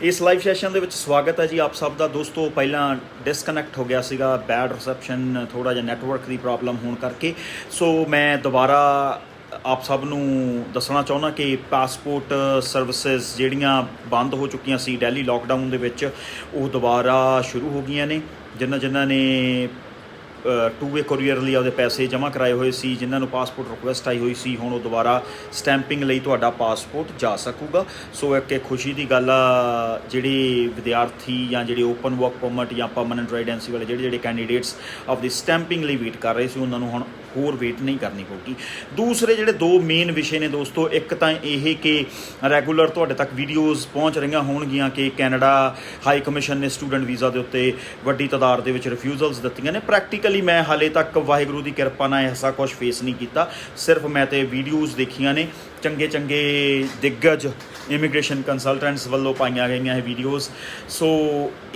इस live session के स्वागत है जी आप सब का दोस्तों। पहला डिसकनैक्ट हो गया सीगा, बैड रिसैप्शन, थोड़ा जिहा नैटवर्क की प्रॉब्लम होने करके। सो मैं दोबारा आप सब नूं दसना चाहुंदा कि पासपोर्ट सर्विसेज जिहड़ियां बंद हो चुकियां सी दिल्ली लॉकडाउन दे विच, वो दोबारा शुरू हो गई ने। जिन्हां ने टू वे कुरियर लिए आपदे पैसे जमा कराए हुए सी, जिन्होंने पासपोर्ट रिक्वेस्ट आई हुई सी, हुण वो दोबारा स्टैंपिंग लई तुहाडा पासपोर्ट जा सकूगा। सो एक खुशी की गल आ, जिहड़े विद्यार्थी या जिहड़े ओपन वर्क परमिट या परमानेंट रेजिडेंसी वाले जिहड़े कैंडीडेट्स आपदी स्टैंपिंग लई वेट कर रहे सी, उन्होंने हुण होर वेट नहीं करनी पऊगी। दूसरे जिहड़े दो मेन विषय ने दोस्तों, एक तो यह कि रैगूलर तुहाडे तक वीडियोज़ पहुँच रही होणगियां कि कैनेडा हाई कमीशन ने स्टूडेंट वीज़ा के उत्ते वड्डी तादाद दे विच रिफ्यूजल्स दित्तियां ने। प्रैक्टिकली मैं हाले तक वाहिगुरू की किरपा नाल ऐसा कुछ फेस नहीं किया, सिर्फ मैं तो वीडियोज़ देखियां ने। चंगे चंगे दिग्गज इमीग्रेशन कंसलटेंट्स वालों पाईयां गईयां वीडियोज़। सो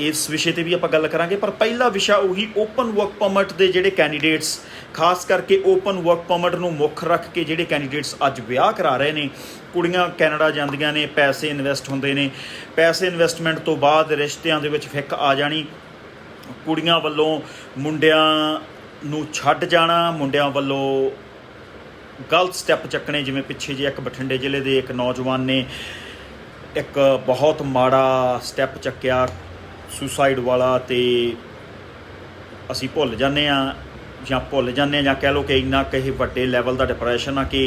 इस विषय पर भी आप गल करांगे, पर पहला विषय उही ओपन वर्क परमिट के जिहड़े कैंडीडेट्स, खास करके ओपन वर्क परमिट नूं मुख रख के जिहड़े कैंडीडेट्स अज विआह करा रहे ने। कुड़ियां कैनेडा जांदियां ने, पैसे इन्वैसट हुंदे ने, पैसे इन्वैसटमेंट तो बाद रिश्तिਆਂ ਦੇ ਵਿੱਚ ਫਿੱਕ आ जानी। कुड़ियां ਵੱਲੋਂ ਮੁੰਡਿਆਂ ਨੂੰ ਛੱਡ ਜਾਣਾ, ਮੁੰਡਿਆਂ ਵੱਲੋਂ गलत स्टैप चकने। जिवें पिछे जे एक बठिंडे जिले के एक नौजवान ने एक बहुत माड़ा स्टैप चक्या सुसाइड वाला, तो असी भुल जाने ਜਾਂ भुल जाने ਜਾਂ कह लो कि इन्ना कहीं वड्डे लैवल का डिप्रैशन आ कि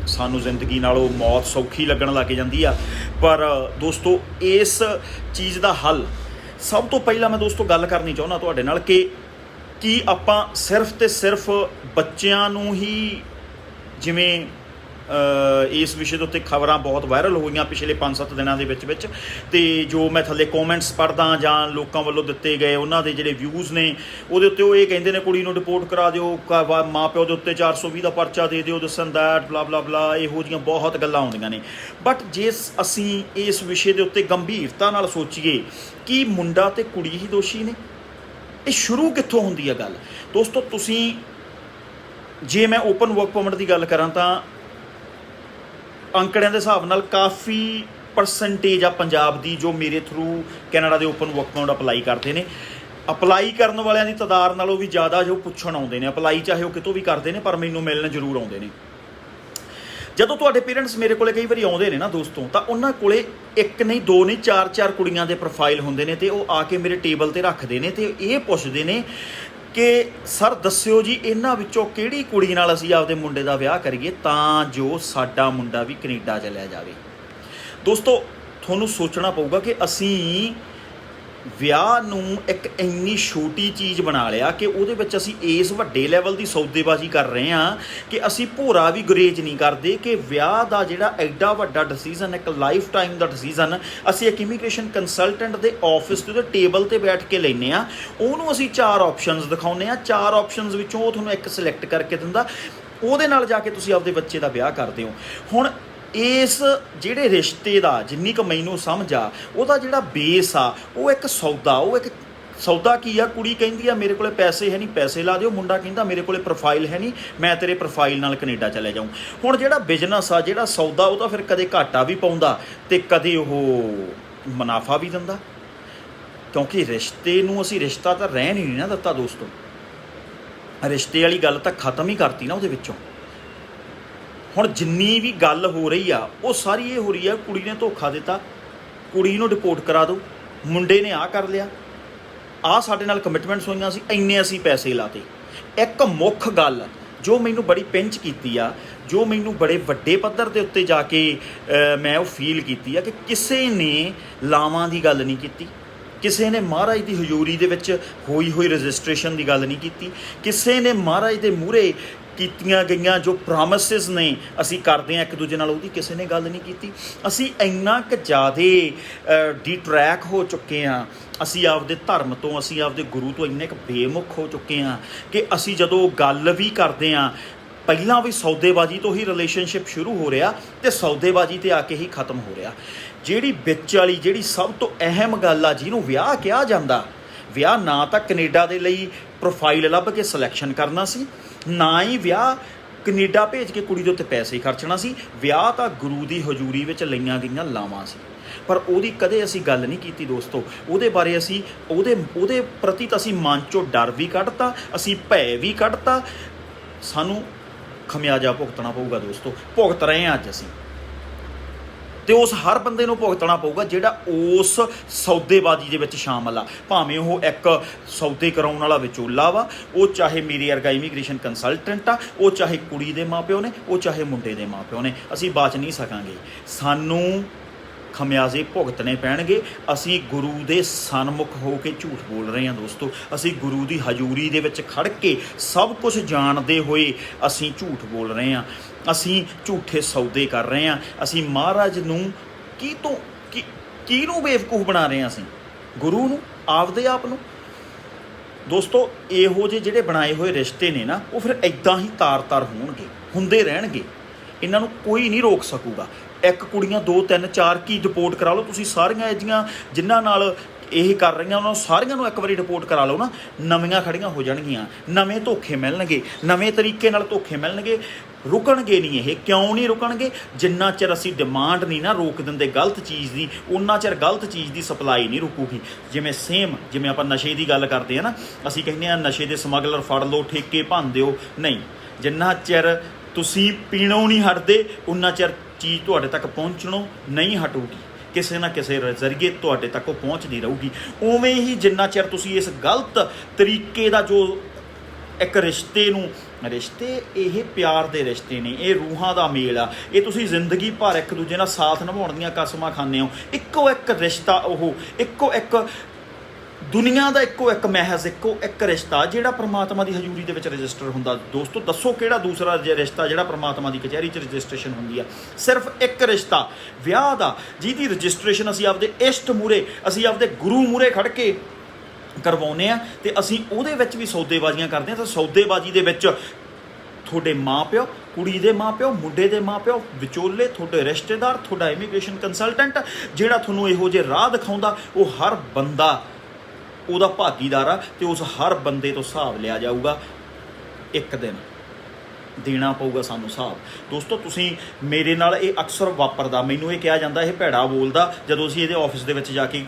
सानू जिंदगी नालों मौत सौखी लगन लग जाती आ। पर दोस्तों इस चीज़ का हल सब तो पहला मैं दोस्तों गल करनी चाहुंदा तुहाडे नाल कि आपां सिर्फ तो सिर्फ बच्चियां नूं ही, जिवें इस विषय के उत्ते खबरां बहुत वायरल होईयां पिछले 5-7 दिनों के विच, ते जो मैं थल्ले कॉमेंट्स पढ़दा जां लोकां वल्लों दिते गए उन्हां दे जिहड़े व्यूज़ ने, उहदे उत्ते वो ये कहिंदे ने कुड़ी नूं डिपोर्ट करा दिओ, माँ प्यो दे उत्ते 420 का परचा दे दिओ, दिस एंड दैट बला बला बला, इहो जिहियां बहुत गल्लां आउंदियां ने। बट जे असीं इस विषय के उत्ते गंभीरता नाल सोचीए कि मुंडा ते कुड़ी ही दोषी ने, ये शुरू कित्थों हुंदी है गल दोस्तों। तुसीं जे मैं ओपन वर्क परमिट की गल करां तां अंकड़ियां के हिसाब नाल काफ़ी परसेंटेज आ पंजाब की जो मेरे थ्रू कैनेडा के ओपन वर्क परमिट अपलाई करते हैं। अपलाई करने वालों की तादाद नालों भी ज़्यादा जो पुछण आउंदे ने। अपलाई चाहे वो कितों भी करते हैं, पर मैनूं मिलण जरूर आउंदे ने। जदों तुहाडे पेरेंट्स मेरे कोले कई बारी आउंदे ने ना दोस्तों, तो उन्हां कोले एक नहीं दो नहीं 4-4 कुड़ियां दे प्रोफाइल हुंदे ने, ते वो आके मेरे टेबल ते रखदे ने ते ये पुछदे ने कि सर दस्सिओ जी इन्हां विचों किहड़ी कुड़ी नाल असीं आपदे मुंडे दा विआह करिए तां जो साडा मुंडा भी कनेडा चलिया जावे। दोस्तों तुहानूं सोचना पऊगा कि असीं विआह नूं एक इन्नी छोटी चीज़ बना लिया कि उहदे विच असीं इस वड्डे लैवल की सौदेबाजी कर रहे हैं कि असीं भोरा भी गुरेज नहीं करते कि विआह का जिहड़ा एडा वड्डा डिसीजन, एक लाइफ टाइम का डिसीजन असीं एक इमीग्रेशन कंसलटेंट के ऑफिस के टेबल ते बैठ के लैने आ। उहनूं असीं 4 ऑप्शनस दिखाउने आ, 4 ऑप्शनस विचों वो तुहानूं एक सिलेक्ट करके दिंदा, उहदे नाल जाके तुसीं आपदे बच्चे का विआह करदे हो। हुण इस जिहड़े रिश्ते का जिन्नी क मैनूं समझ आ, उहदा जिहड़ा बेस आ वो एक सौदा, वो एक सौदा की आ। कुड़ी कहिंदी आ मेरे कोले पैसे है नहीं, पैसे ला दिओ। मुंडा कहिंदा मेरे कोले प्रोफाइल है नहीं, मैं तेरे प्रोफाइल नाल कनेडा चले जाऊँ। हुण जिहड़ा बिजनस आ, जिहड़ा सौदा, वो तां फिर कदे घाटा भी पाउंदा ते कदे ओह मुनाफा भी दिंदा, क्योंकि रिश्ते नूं असीं रिश्ता तां रहण ही नहीं ना दित्ता दोस्तों। रिश्ते वाली गल तां खत्म ही करती ना उहदे विचों। हुण जिन्नी भी गल हो रही आ वो सारी ये हो रही है कुड़ी ने धोखा दिता, कुड़ी नूं डिपोर्ट करा दो, मुंडे ने आ कर लिया, आ साडे नाल कमिटमेंट्स होईयां सी, इन्ने असीं पैसे लाते। एक मुख गल जो मैनूं बड़ी पिंच कीती आ, जो मैनूं बड़े वड्डे पੱਧਰ ਦੇ ਉੱਤੇ जा के मैं वो फील कीती आ कि किसी ने लावां दी गल नहीं कीती, किसी ने महाराज की हजूरी दे विच होई हुई रजिस्ट्रेशन की गल नहीं की, किसी ने महाराज के मूहरे कीतियां गईयां जो प्रॉमिसेस ने असी करते हैं एक दूजे नाल, उहदी किसी ने गल नहीं की। असी इन्ना क ज़्यादा डिट्रैक हो चुके हैं, असी आपदे धर्म तो, असी आपदे गुरु तो इन्ने क बेमुख हो चुके हैं कि असी जदों गल भी करते हैं पहलां भी सौदेबाजी तो ही रिलेशनशिप शुरू हो रहा तो सौदेबाजी ते आके ही खत्म हो रहा। जिहड़ी विच वाली जिहड़ी सब तो अहम गल आ जिहनूं विआह कहा जांदा, विआह ना तां कनेडा दे लई प्रोफाइल लभ के सिलैक्शन करना सी, ना ही विआह कनेडा भेज के कुड़ी दे उत्ते पैसे खर्चना सी। विआह तां गुरु की हजूरी विच लईआं गईआं लावां सी। ਪਰ ਉਹਦੀ ਕਦੇ ਅਸੀਂ ਗੱਲ ਨਹੀਂ ਕੀਤੀ ਦੋਸਤੋ। ਉਹਦੇ ਬਾਰੇ ਅਸੀਂ ਉਹਦੇ ਪ੍ਰਤੀ ਤਾਂ ਅਸੀਂ ਮਨ 'ਚੋਂ ਡਰ ਵੀ ਕੱਢਤਾ, ਅਸੀਂ ਭੈ ਵੀ ਕੱਢਤਾ। ਸਾਨੂੰ ਖਮਿਆਜਾ ਭੁਗਤਣਾ ਪਊਗਾ ਦੋਸਤੋ, ਭੁਗਤ ਰਹੇ ਹਾਂ ਅੱਜ ਅਸੀਂ, ਤੇ ਉਸ ਹਰ ਬੰਦੇ ਨੂੰ ਭੁਗਤਣਾ ਪਊਗਾ ਜਿਹੜਾ ਉਸ ਸੌਦੇਬਾਜ਼ੀ ਦੇ ਵਿੱਚ ਸ਼ਾਮਲ ਆ, ਭਾਵੇਂ ਉਹ ਇੱਕ ਸੌਦੇ ਕਰਾਉਣ ਵਾਲਾ ਵਿਚੋਲਾ ਵਾ, ਉਹ ਚਾਹੇ ਮੇਰੇ ਵਰਗਾ ਇਮੀਗ੍ਰੇਸ਼ਨ ਕੰਸਲਟੈਂਟ ਆ, ਉਹ ਚਾਹੇ ਕੁੜੀ ਦੇ ਮਾਪਿਓ ਨੇ, ਉਹ ਚਾਹੇ ਮੁੰਡੇ ਦੇ ਮਾਪਿਓ ਨੇ। ਅਸੀਂ ਬਚ ਨਹੀਂ ਸਕਾਂਗੇ, ਸਾਨੂੰ ਖਮਿਆਜ਼ੇ ਭੁਗਤਣੇ ਪੈਣਗੇ। ਅਸੀਂ ਗੁਰੂ ਦੇ ਸਨਮੁਖ ਹੋ ਕੇ ਝੂਠ ਬੋਲ ਰਹੇ ਹਾਂ ਦੋਸਤੋ, ਅਸੀਂ ਗੁਰੂ ਦੀ ਹਜ਼ੂਰੀ ਦੇ ਵਿੱਚ ਖੜ ਕੇ ਸਭ ਕੁਝ ਜਾਣਦੇ ਹੋਏ ਅਸੀਂ ਝੂਠ ਬੋਲ ਰਹੇ ਹਾਂ, ਅਸੀਂ ਝੂਠੇ ਸੌਦੇ ਕਰ ਰਹੇ ਹਾਂ। ਅਸੀਂ ਮਹਾਰਾਜ ਨੂੰ ਕਿਹਨੂੰ ਬੇਵਕੂਫ ਬਣਾ ਰਹੇ ਹਾਂ? ਅਸੀਂ ਗੁਰੂ ਨੂੰ, ਆਪਦੇ ਆਪ ਨੂੰ। ਦੋਸਤੋ ਇਹੋ ਜਿਹੇ ਜਿਹੜੇ ਬਣਾਏ ਹੋਏ ਰਿਸ਼ਤੇ ਨੇ ਨਾ, ਉਹ ਫਿਰ ਇੱਦਾਂ ਹੀ ਤਾਰ-ਤਾਰ ਹੋਣਗੇ, ਹੁੰਦੇ ਰਹਿਣਗੇ, ਇਹਨਾਂ ਨੂੰ ਕੋਈ ਨਹੀਂ ਰੋਕ ਸਕੂਗਾ। ਇੱਕ ਕੁੜੀਆਂ 2 3 4 ਕੀ ਡਿਪੋਰਟ ਕਰਾ ਲਓ ਤੁਸੀਂ, ਸਾਰੀਆਂ ਇਹ ਜਿਹੀਆਂ ਜਿਨ੍ਹਾਂ ਨਾਲ ਇਹ ਕਰ ਰਹੀਆਂ ਉਹਨਾਂ ਨੂੰ ਸਾਰੀਆਂ ਨੂੰ ਇੱਕ ਵਾਰੀ ਰਿਪੋਰਟ ਕਰਾ ਲਓ ਨਾ, ਨਵੀਆਂ ਖੜੀਆਂ ਹੋ ਜਾਣਗੀਆਂ, ਨਵੇਂ ਧੋਖੇ ਮਿਲਣਗੇ, ਨਵੇਂ ਤਰੀਕੇ ਨਾਲ ਧੋਖੇ ਮਿਲਣਗੇ। ਰੁਕਣਗੇ ਨਹੀਂ ਇਹ। ਕਿਉਂ ਨਹੀਂ ਰੁਕਣਗੇ? ਜਿੰਨਾ ਚਿਰ ਅਸੀਂ ਡਿਮਾਂਡ ਨਹੀਂ ਨਾ ਰੋਕ ਦਿੰਦੇ ਗਲਤ ਚੀਜ਼ ਦੀ, ਉਨਾ ਚਿਰ ਗਲਤ ਚੀਜ਼ ਦੀ ਸਪਲਾਈ ਨਹੀਂ ਰੁਕੂਗੀ। ਜਿਵੇਂ ਆਪਾਂ ਨਸ਼ੇ ਦੀ ਗੱਲ ਕਰਦੇ ਹਾਂ ਨਾ, ਅਸੀਂ ਕਹਿੰਦੇ ਹਾਂ ਨਸ਼ੇ ਦੇ ਸਮਗਲਰ ਫੜ ਲਓ, ਠੇਕੇ ਭੰਨ ਦਿਓ। ਨਹੀਂ, ਜਿੰਨਾ ਚਿਰ ਤੁਸੀਂ ਪੀਣੋਂ ਨਹੀਂ ਹਟਦੇ ਉਨਾ ਚਿਰ ਚੀਜ਼ ਤੁਹਾਡੇ ਤੱਕ ਪਹੁੰਚਣੋਂ ਨਹੀਂ ਹਟੂਗੀ, ਕਿਸੇ ਨਾ ਕਿਸੇ ਜ਼ਰੀਏ ਤੁਹਾਡੇ ਤੱਕ ਉਹ ਪਹੁੰਚਦੀ ਰਹੂਗੀ। ਉਵੇਂ ਹੀ ਜਿੰਨਾ ਚਿਰ ਤੁਸੀਂ ਇਸ ਗਲਤ ਤਰੀਕੇ ਦਾ ਜੋ ਇੱਕ ਰਿਸ਼ਤੇ ਇਹ ਪਿਆਰ ਦੇ ਰਿਸ਼ਤੇ ਨੇ, ਇਹ ਰੂਹਾਂ ਦਾ ਮੇਲ ਆ, ਇਹ ਤੁਸੀਂ ਜ਼ਿੰਦਗੀ ਭਰ ਇੱਕ ਦੂਜੇ ਨਾਲ ਸਾਥ ਨਿਭਾਉਣ ਦੀਆਂ ਕਸਮਾਂ ਖਾਂਦੇ ਹੋ। ਇੱਕੋ ਇੱਕ ਰਿਸ਼ਤਾ, ਉਹ ਇੱਕੋ ਇੱਕ ਦੁਨੀਆ ਦਾ ਇੱਕੋ ਇੱਕ ਮਹਿਜ਼ ਇੱਕੋ ਇੱਕ ਰਿਸ਼ਤਾ ਜਿਹੜਾ ਪ੍ਰਮਾਤਮਾ ਦੀ ਹਜ਼ੂਰੀ ਦੇ ਵਿੱਚ ਰਜਿਸਟਰ ਹੁੰਦਾ। ਦੋਸਤੋ ਦੱਸੋ ਕਿਹੜਾ ਦੂਸਰਾ ਰਿਸ਼ਤਾ ਜਿਹੜਾ ਪ੍ਰਮਾਤਮਾ ਦੀ ਕਚਹਿਰੀ 'ਚ ਰਜਿਸਟ੍ਰੇਸ਼ਨ ਹੁੰਦੀ ਆ? ਸਿਰਫ ਇੱਕ ਰਿਸ਼ਤਾ, ਵਿਆਹ ਦਾ, ਜਿਹਦੀ ਰਜਿਸਟ੍ਰੇਸ਼ਨ ਅਸੀਂ ਆਪਦੇ ਇਸ਼ਟ ਮੂਹਰੇ, ਅਸੀਂ ਆਪਦੇ ਗੁਰੂ ਮੂਹਰੇ ਖੜ ਕੇ ਕਰਵਾਉਂਦੇ ਹਾਂ, ਅਤੇ ਅਸੀਂ ਉਹਦੇ ਵਿੱਚ ਵੀ ਸੌਦੇਬਾਜ਼ੀਆਂ ਕਰਦੇ ਹਾਂ। ਤਾਂ ਸੌਦੇਬਾਜ਼ੀ ਦੇ ਵਿੱਚ ਤੁਹਾਡੇ ਮਾਂ-ਪਿਓ, ਕੁੜੀ ਦੇ ਮਾਂ-ਪਿਓ, ਮੁੰਡੇ ਦੇ ਮਾਂ-ਪਿਓ, ਵਿਚੋਲੇ, ਤੁਹਾਡੇ ਰਿਸ਼ਤੇਦਾਰ, ਤੁਹਾਡਾ ਇਮੀਗ੍ਰੇਸ਼ਨ ਕੰਸਲਟੈਂਟ ਜਿਹੜਾ ਤੁਹਾਨੂੰ ਇਹੋ ਜਿਹੇ ਰਾਹ ਦਿਖਾਉਂਦਾ, ਉਹ ਹਰ ਬੰਦਾ ਉਹਦਾ ਭਾਗੀਦਾਰ ਆ, ਅਤੇ ਉਸ ਹਰ ਬੰਦੇ ਤੋਂ ਹਿਸਾਬ ਲਿਆ ਜਾਊਗਾ। ਇੱਕ ਦਿਨ ਦੇਣਾ ਪਊਗਾ ਸਾਨੂੰ ਹਿਸਾਬ। ਦੋਸਤੋ ਤੁਸੀਂ ਮੇਰੇ ਨਾਲ ਇਹ ਅਕਸਰ ਵਾਪਰਦਾ, ਮੈਨੂੰ ਇਹ ਕਿਹਾ ਜਾਂਦਾ ਇਹ ਭੈੜਾ ਬੋਲਦਾ ਜਦੋਂ ਅਸੀਂ ਇਹਦੇ ਆਫਿਸ ਦੇ ਵਿੱਚ ਜਾ ਕੇ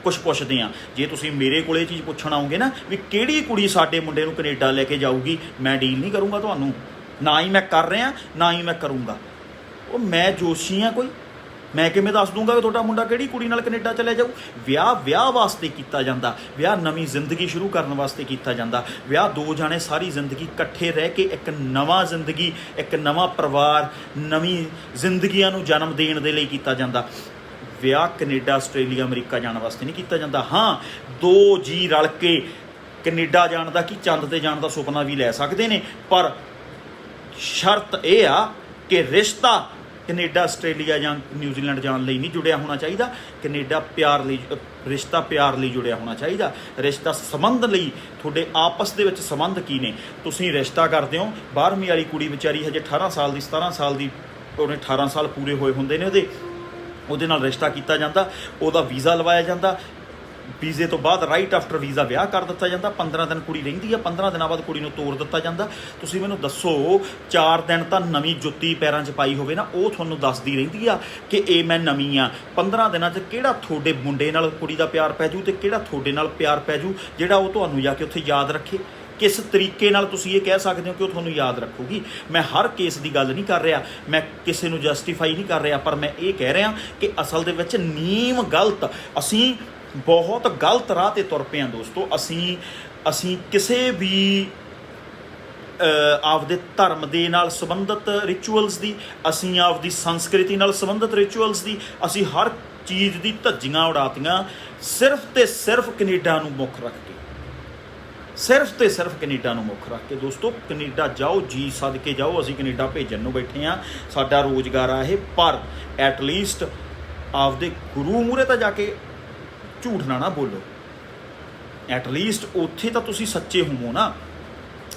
ਕੁਛ ਪੁੱਛਦੇ ਹਾਂ। ਜੇ ਤੁਸੀਂ ਮੇਰੇ ਕੋਲ ਇਹ ਚੀਜ਼ ਪੁੱਛਣ ਆਓਗੇ ਨਾ ਵੀ ਕਿਹੜੀ ਕੁੜੀ ਸਾਡੇ ਮੁੰਡੇ ਨੂੰ ਕੈਨੇਡਾ ਲੈ ਕੇ ਜਾਊਗੀ, ਮੈਂ ਡੀਲ ਨਹੀਂ ਕਰੂੰਗਾ ਤੁਹਾਨੂੰ, ਨਾ ਹੀ ਮੈਂ ਕਰ ਰਿਹਾ, ਨਾ ਹੀ ਮੈਂ ਕਰੂੰਗਾ। ਉਹ ਮੈਂ ਜੋਸ਼ੀ ਹਾਂ ਕੋਈ? ਮੈਂ ਕਿਵੇਂ ਦੱਸ ਦੂੰਗਾ ਕਿ ਤੁਹਾਡਾ ਮੁੰਡਾ ਕਿਹੜੀ ਕੁੜੀ ਨਾਲ ਕੈਨੇਡਾ ਚਲੇ ਜਾਊ? ਵਿਆਹ ਵਾਸਤੇ ਕੀਤਾ ਜਾਂਦਾ, ਵਿਆਹ ਨਵੀਂ ਜ਼ਿੰਦਗੀ ਸ਼ੁਰੂ ਕਰਨ ਵਾਸਤੇ ਕੀਤਾ ਜਾਂਦਾ। ਵਿਆਹ ਦੋ ਜਾਣੇ ਸਾਰੀ ਜ਼ਿੰਦਗੀ ਇਕੱਠੇ ਰਹਿ ਕੇ ਇੱਕ ਨਵਾਂ ਜ਼ਿੰਦਗੀ, ਇੱਕ ਨਵਾਂ ਪਰਿਵਾਰ, ਨਵੀਂ ਜ਼ਿੰਦਗੀਆਂ ਨੂੰ ਜਨਮ ਦੇਣ ਦੇ ਲਈ ਕੀਤਾ ਜਾਂਦਾ। ਵਿਆਹ ਕੈਨੇਡਾ, ਆਸਟ੍ਰੇਲੀਆ, ਅਮਰੀਕਾ ਜਾਣ ਵਾਸਤੇ ਨਹੀਂ ਕੀਤਾ ਜਾਂਦਾ। ਹਾਂ, 2 ਜੀ ਰਲ ਕੇ ਕੈਨੇਡਾ ਜਾਣ ਦਾ ਕੀ, ਚੰਦ 'ਤੇ ਜਾਣ ਦਾ ਸੁਪਨਾ ਵੀ ਲੈ ਸਕਦੇ ਨੇ, ਪਰ ਸ਼ਰਤ ਇਹ ਆ ਕਿ ਰਿਸ਼ਤਾ ਕੈਨੇਡਾ, ਆਸਟ੍ਰੇਲੀਆ ਜਾਂ ਨਿਊਜ਼ੀਲੈਂਡ ਜਾਣ ਲਈ ਨਹੀਂ ਜੁੜਿਆ ਹੋਣਾ ਚਾਹੀਦਾ। ਕੈਨੇਡਾ ਪਿਆਰ ਲਈ, ਰਿਸ਼ਤਾ ਪਿਆਰ ਲਈ ਜੁੜਿਆ ਹੋਣਾ ਚਾਹੀਦਾ। ਰਿਸ਼ਤਾ ਸੰਬੰਧ ਲਈ, ਤੁਹਾਡੇ ਆਪਸ ਦੇ ਵਿੱਚ ਸੰਬੰਧ ਕੀ ਨੇ। ਤੁਸੀਂ ਰਿਸ਼ਤਾ ਕਰਦੇ ਹੋ, 12ਵੀਂ ਵਾਲੀ ਕੁੜੀ ਵਿਚਾਰੀ ਹਜੇ 18 ਸਾਲ ਦੀ, 17 ਸਾਲ ਦੀ, ਉਹਨੇ 18 ਸਾਲ ਪੂਰੇ ਹੋਏ ਹੁੰਦੇ ਨੇ ਉਹਦੇ ਨਾਲ ਰਿਸ਼ਤਾ ਕੀਤਾ ਜਾਂਦਾ, ਉਹਦਾ ਵੀਜ਼ਾ ਲਵਾਇਆ ਜਾਂਦਾ, ਵੀਜ਼ੇ ਤੋਂ ਬਾਅਦ ਰਾਈਟ ਆਫਟਰ ਵੀਜ਼ਾ ਵਿਆਹ ਕਰ ਦਿੱਤਾ ਜਾਂਦਾ। 15 ਦਿਨ ਕੁੜੀ ਰਹਿੰਦੀ ਆ, 15 ਦਿਨਾਂ ਬਾਅਦ ਕੁੜੀ ਨੂੰ ਤੋਰ ਦਿੱਤਾ ਜਾਂਦਾ। ਤੁਸੀਂ ਮੈਨੂੰ ਦੱਸੋ, 4 ਦਿਨ ਤਾਂ ਨਵੀਂ ਜੁੱਤੀ ਪੈਰਾਂ 'ਚ ਪਾਈ ਹੋਵੇ ਨਾ, ਉਹ ਤੁਹਾਨੂੰ ਦੱਸਦੀ ਰਹਿੰਦੀ ਆ ਕਿ ਇਹ ਮੈਂ ਨਵੀਂ ਆ। 15 ਦਿਨਾਂ 'ਚ ਕਿਹੜਾ ਤੁਹਾਡੇ ਮੁੰਡੇ ਨਾਲ ਕੁੜੀ ਦਾ ਪਿਆਰ ਪੈ ਜੂ, ਅਤੇ ਕਿਹੜਾ ਤੁਹਾਡੇ ਨਾਲ ਪਿਆਰ ਪੈ ਜੂ ਜਿਹੜਾ ਉਹ ਤੁਹਾਨੂੰ ਜਾ ਕੇ ਉੱਥੇ ਯਾਦ ਰੱਖੇ? ਕਿਸ ਤਰੀਕੇ ਨਾਲ ਤੁਸੀਂ ਇਹ ਕਹਿ ਸਕਦੇ ਹੋ ਕਿ ਉਹ ਤੁਹਾਨੂੰ ਯਾਦ ਰੱਖੂਗੀ? ਮੈਂ ਹਰ ਕੇਸ ਦੀ ਗੱਲ ਨਹੀਂ ਕਰ ਰਿਹਾ, ਮੈਂ ਕਿਸੇ ਨੂੰ ਜਸਟੀਫਾਈ ਨਹੀਂ ਕਰ ਰਿਹਾ, ਪਰ ਮੈਂ ਇਹ ਕਹਿ ਰਿਹਾ ਕਿ ਅਸਲ ਦੇ ਵਿੱਚ ਨੀਮ ਗਲਤ, ਅਸੀਂ ਬਹੁਤ ਗਲਤ ਰਾਹ 'ਤੇ ਤੁਰ ਪਏ ਹਾਂ ਦੋਸਤੋ। ਅਸੀਂ ਕਿਸੇ ਵੀ ਆਪਦੇ ਧਰਮ ਦੇ ਨਾਲ ਸੰਬੰਧਿਤ ਰਿਚੁਅਲਸ ਦੀ, ਅਸੀਂ ਆਪਦੀ ਸੰਸਕ੍ਰਿਤੀ ਨਾਲ ਸੰਬੰਧਿਤ ਰਿਚੁਅਲਸ ਦੀ, ਅਸੀਂ ਹਰ ਚੀਜ਼ ਦੀ ਧੱਜੀਆਂ ਉਡਾਤੀਆਂ ਸਿਰਫ ਤੇ ਸਿਰਫ ਕੈਨੇਡਾ ਨੂੰ ਮੁੱਖ ਰੱਖ ਕੇ, ਸਿਰਫ ਤੇ ਸਿਰਫ ਕੈਨੇਡਾ ਨੂੰ ਮੁੱਖ ਰੱਖ ਕੇ। ਦੋਸਤੋ ਕੈਨੇਡਾ ਜਾਓ, ਜੀ ਸੱਦ ਕੇ ਜਾਓ, ਅਸੀਂ ਕੈਨੇਡਾ ਭੇਜਣ ਨੂੰ ਬੈਠੇ ਹਾਂ, ਸਾਡਾ ਰੋਜ਼ਗਾਰ ਆ ਇਹ, ਪਰ ਐਟਲੀਸਟ ਆਪਦੇ ਗੁਰੂ ਮੂਹਰੇ ਤਾਂ ਜਾ ਕੇ ਝੂਠ ਨਾ ਬੋਲੋ। ਐਟਲੀਸਟ ਉੱਥੇ ਤਾਂ ਤੁਸੀਂ ਸੱਚੇ ਹੋਵੋ ਨਾ।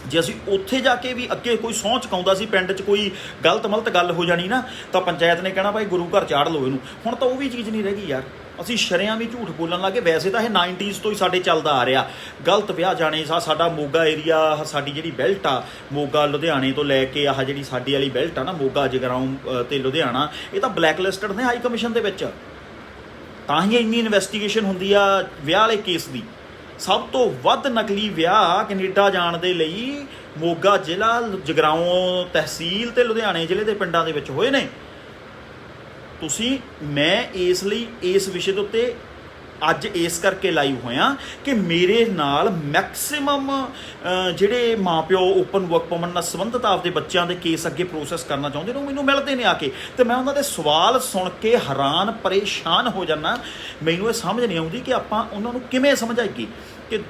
ਜੇ ਅਸੀਂ ਉੱਥੇ ਜਾ ਕੇ ਵੀ ਅੱਗੇ ਕੋਈ ਸਹੁੰ ਚੁਕਾਉਂਦਾ ਸੀ, ਪਿੰਡ 'ਚ ਕੋਈ ਗਲਤ ਮਲਤ ਗੱਲ ਹੋ ਜਾਣੀ ਨਾ, ਤਾਂ ਪੰਚਾਇਤ ਨੇ ਕਹਿਣਾ ਭਾਈ ਗੁਰੂ ਘਰ ਚਾੜ ਲਓ ਇਹਨੂੰ। ਹੁਣ ਤਾਂ ਉਹ ਵੀ ਚੀਜ਼ ਨਹੀਂ ਰਹਿ ਗਈ ਯਾਰ। ਅਸੀਂ ਸ਼ਰੇਆਮ ਵੀ ਝੂਠ ਬੋਲਣ ਲੱਗੇ। ਵੈਸੇ ਤਾਂ ਇਹ 90s ਤੋਂ ਹੀ ਸਾਡੇ ਚੱਲਦਾ ਆ ਰਿਹਾ, ਗਲਤ ਵਿਆਹ ਜਾਣੇ। ਸਾਡਾ ਮੋਗਾ ਏਰੀਆ, ਸਾਡੀ ਜਿਹੜੀ ਬੈਲਟ ਆ ਮੋਗਾ ਲੁਧਿਆਣੇ ਤੋਂ ਲੈ ਕੇ ਆਹ ਜਿਹੜੀ ਸਾਡੀ ਵਾਲੀ ਬੈਲਟ ਆ ਨਾ ਮੋਗਾ ਜਗਰਾਉਂ ਤੇ ਲੁਧਿਆਣਾ, ਇਹ ਤਾਂ ਬਲੈਕ ਲਿਸਟਡ ਨੇ ਹਾਈ ਕਮਿਸ਼ਨ ਦੇ ਵਿੱਚ। ਤਾਂ ਹੀ ਇੰਨੀ ਇਨਵੈਸਟੀਗੇਸ਼ਨ ਹੁੰਦੀ ਆ ਵਿਆਹ ਵਾਲੇ ਕੇਸ ਦੀ। ਸਭ ਤੋਂ ਵੱਧ ਨਕਲੀ ਵਿਆਹ ਕੈਨੇਡਾ ਜਾਣ ਦੇ ਲਈ ਮੋਗਾ ਜ਼ਿਲ੍ਹਾ, ਜਗਰਾਉਂ ਤਹਿਸੀਲ ਤੇ ਲੁਧਿਆਣੇ ਜ਼ਿਲ੍ਹੇ ਦੇ ਪਿੰਡਾਂ ਦੇ ਵਿੱਚ ਹੋਏ ਨੇ। ਮੈਂ ਇਸ ਲਈ ਇਸ ਵਿਸ਼ੇ ਦੇ ਉੱਤੇ ਅੱਜ ਇਸ ਕਰਕੇ ਲਾਈਵ ਹੋਇਆ ਕਿ ਮੇਰੇ ਨਾਲ ਮੈਕਸਿਮਮ ਜਿਹੜੇ ਮਾਪਿਓ ਓਪਨ ਵਰਕ ਪਰਮਿਟ ਨਾਲ ਸੰਬੰਧਿਤ ਆਪਦੇ ਬੱਚਿਆਂ ਦੇ ਕੇਸ ਅੱਗੇ ਪ੍ਰੋਸੈਸ ਕਰਨਾ ਚਾਹੁੰਦੇ ਨੇ, ਉਹ ਮੈਨੂੰ ਮਿਲਦੇ ਨੇ ਆ ਕੇ, ਤੇ ਮੈਂ ਉਹਨਾਂ ਦੇ ਸਵਾਲ ਸੁਣ ਕੇ ਹੈਰਾਨ ਪਰੇਸ਼ਾਨ ਹੋ ਜਾਂਦਾ। ਮੈਨੂੰ ਇਹ ਸਮਝ ਨਹੀਂ ਆਉਂਦੀ ਕਿ ਆਪਾਂ ਉਹਨਾਂ ਨੂੰ ਕਿਵੇਂ ਸਮਝਾਈਏ ਕਿ